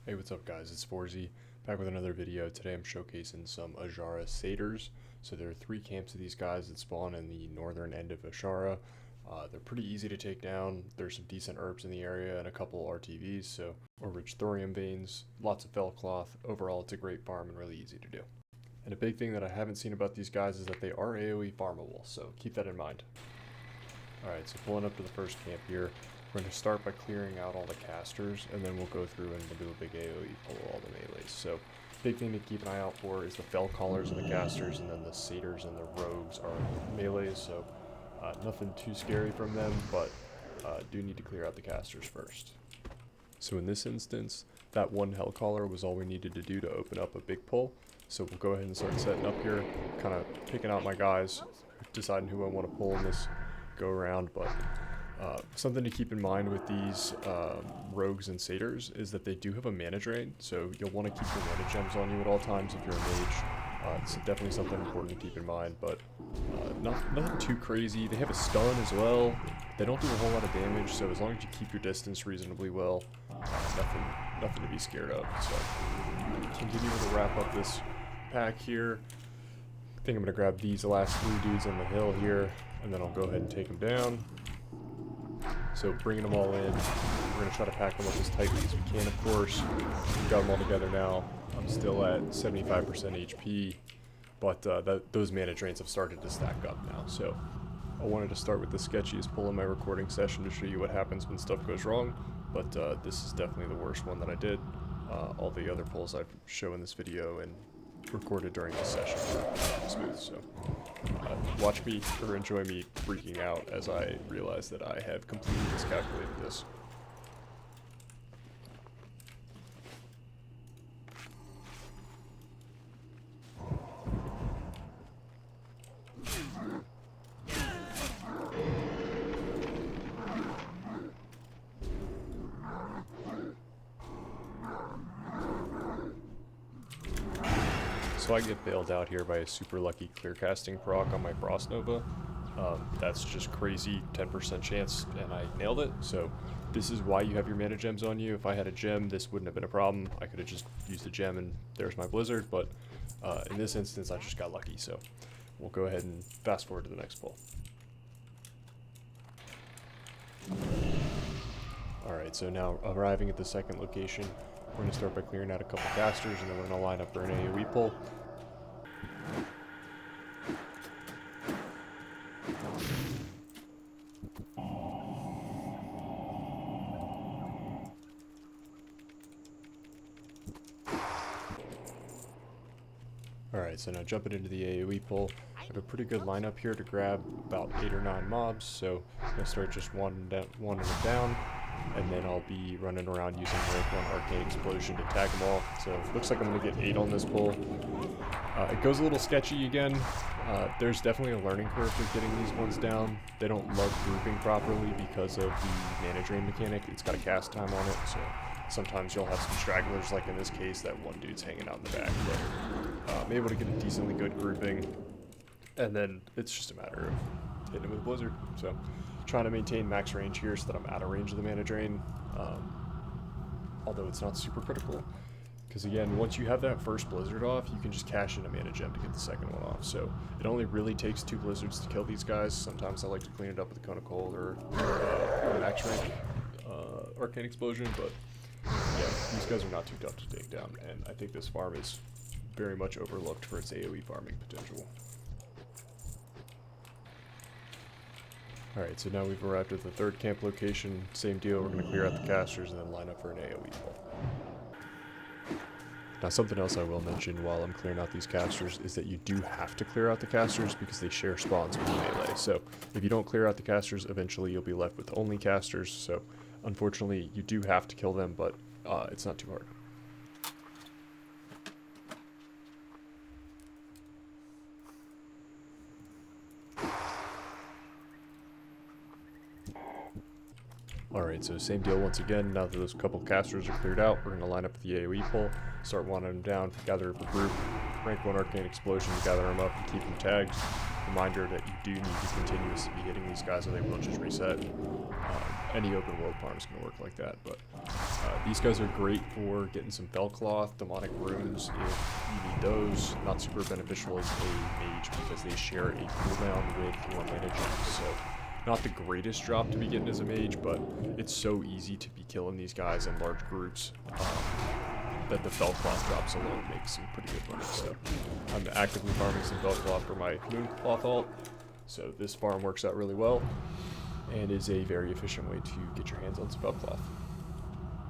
Hey, what's up guys, it's Forzy, back with another video. Today I'm showcasing some Azshara Satyrs. So there are 3 camps of these guys that spawn in the northern end of Azshara. They're pretty easy to take down. There's some decent herbs in the area and a couple RTVs, or rich thorium veins, lots of Felcloth. Overall it's a great farm and really easy to do. And a big thing that I haven't seen about these guys is that they are AoE farmable, so keep that in mind. Alright, so pulling up to the first camp here. We're going to start by clearing out all the casters, and then we'll go through and we'll do a big AoE pull all the melees. So, big thing to keep an eye out for is the Fel Callers and the casters, and then the Satyrs and the Rogues are melees, so nothing too scary from them, but do need to clear out the casters first. So in this instance, that one Hellcaller was all we needed to do to open up a big pull. So we'll go ahead and start setting up here, kind of picking out my guys, deciding who I want to pull in this go around, but something to keep in mind with these rogues and satyrs is that they do have a mana drain, so you'll want to keep your mana gems on you at all times if you're a mage. It's definitely something important to keep in mind, but nothing too crazy. They have a stun as well. They don't do a whole lot of damage, so as long as you keep your distance reasonably well, nothing to be scared of. So continue to wrap up this pack here. I think I'm going to grab these last 3 dudes on the hill here, and then I'll go ahead and take them down. So bringing them all in, we're going to try to pack them up as tightly as we can, of course. We've got them all together now. I'm still at 75% HP, but those mana drains have started to stack up now. So I wanted to start with the sketchiest pull in my recording session to show you what happens when stuff goes wrong, but this is definitely the worst one that I did. All the other pulls I've shown in this video and recorded during this session were smooth, so watch me or enjoy me freaking out as I realize that I have completely miscalculated this. So I get bailed out here by a super lucky clear casting proc on my Frost Nova. That's just crazy 10% chance, and I nailed it. So this is why you have your mana gems on you. If I had a gem, this wouldn't have been a problem. I could have just used a gem and there's my blizzard, but in this instance I just got lucky. So we'll go ahead and fast forward to the next pull. Alright, so now arriving at the second location, we're going to start by clearing out a couple casters, and then we're going to line up for an AoE pull. Alright, so now jumping into the AoE pull, I have a pretty good lineup here to grab about 8 or 9 mobs, so I'm going to start just wandering them down, and then I'll be running around using rank 1 Arcane Explosion to tag them all. So it looks like I'm going to get 8 on this pull. It goes a little sketchy again. There's definitely a learning curve for getting these ones down. They don't love grouping properly because of the mana drain mechanic. It's got a cast time on it, so sometimes you'll have some stragglers, like in this case, that one dude's hanging out in the back. But I'm able to get a decently good grouping, and then it's just a matter of hitting him with a blizzard. So trying to maintain max range here so that I'm out of range of the mana drain, although it's not super critical. Because again, once you have that first blizzard off, you can just cash in a mana gem to get the second one off. So it only really takes 2 blizzards to kill these guys. Sometimes I like to clean it up with a Cone of Cold or max rank Arcane Explosion, but yeah, these guys are not too tough to take down, and I think this farm is very much overlooked for its AoE farming potential. Alright, so now we've arrived at the third camp location. Same deal, we're going to clear out the casters and then line up for an AoE pull. Now something else I will mention while I'm clearing out these casters is that you do have to clear out the casters because they share spawns with the melee. So if you don't clear out the casters, eventually you'll be left with only casters. So unfortunately you do have to kill them, but it's not too hard. Alright, so same deal once again. Now that those couple casters are cleared out, we're going to line up the AoE pull, start wandering them down, gather up a group, rank 1 Arcane Explosion to gather them up and keep them tagged. Reminder that you do need to continuously be hitting these guys or they will just reset. Any open world farm is going to work like that, but These guys are great for getting some Felcloth, demonic runes if you need those. Not super beneficial as a mage because they share a cooldown with your mana gems, so not the greatest drop to be getting as a mage, but it's so easy to be killing these guys in large groups that the Felcloth drops alone makes some pretty good money. So I'm actively farming some Felcloth for my Mooncloth ult, so this farm works out really well and is a very efficient way to get your hands on some Felcloth.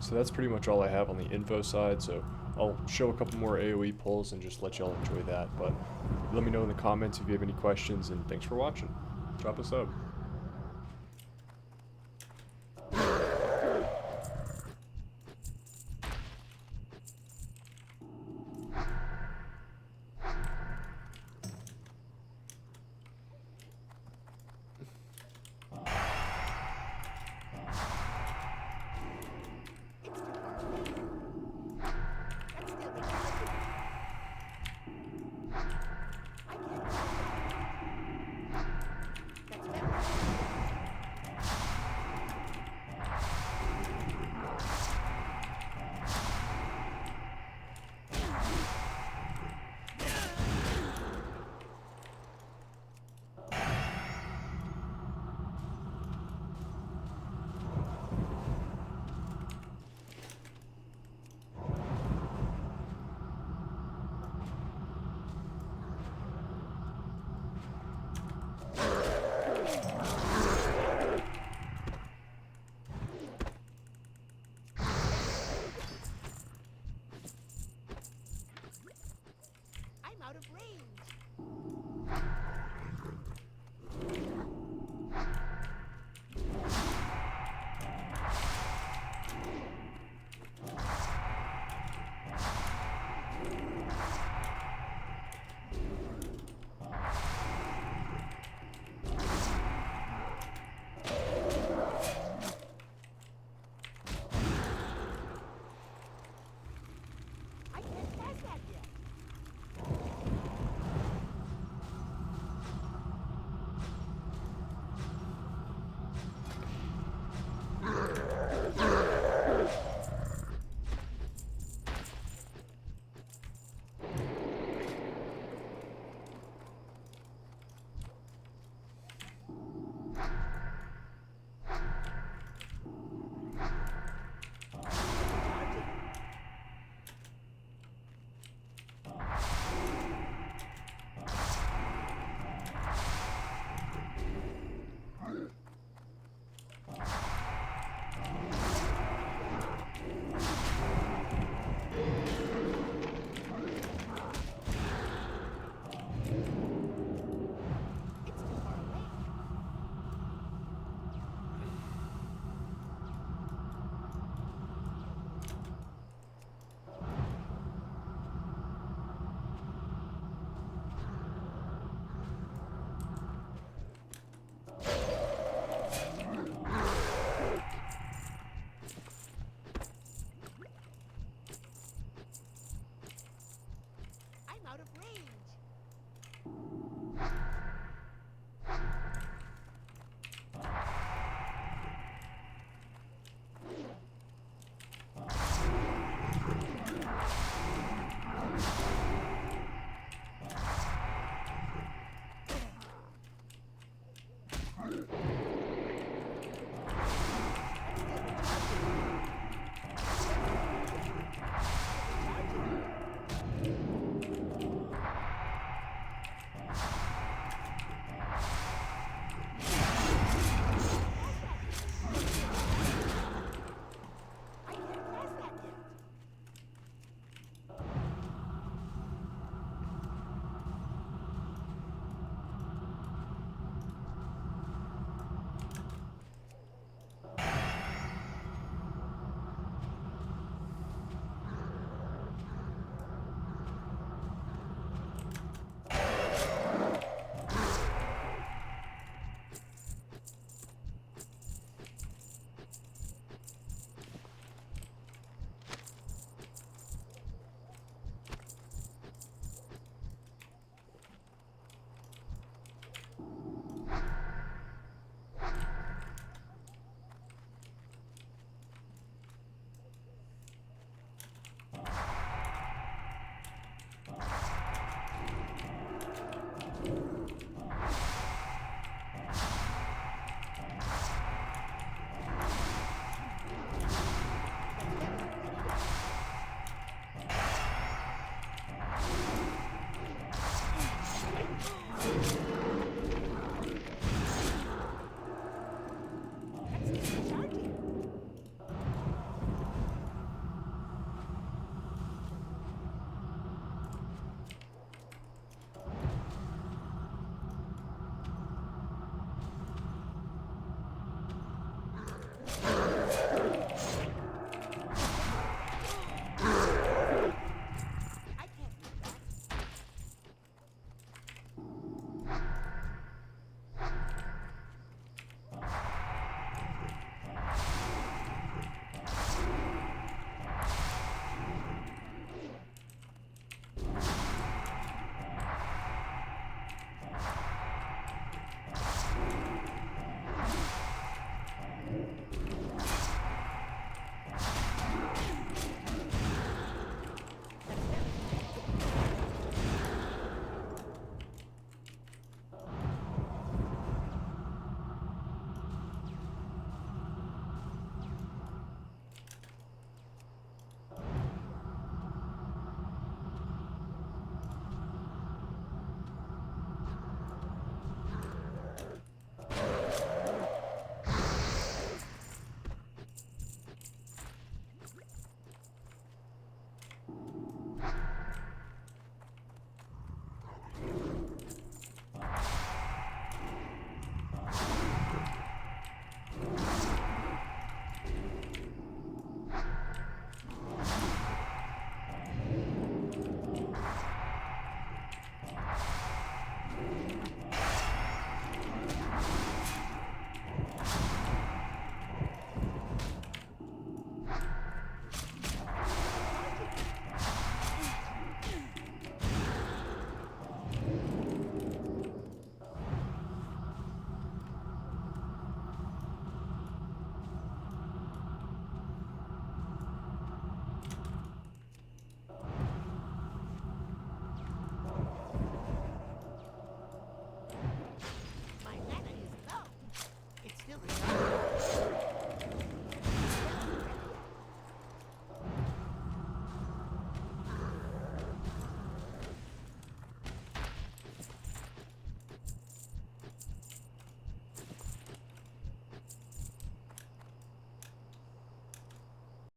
So that's pretty much all I have on the info side, so I'll show a couple more AoE pulls and just let y'all enjoy that. But let me know in the comments if you have any questions, and thanks for watching. Drop a sub.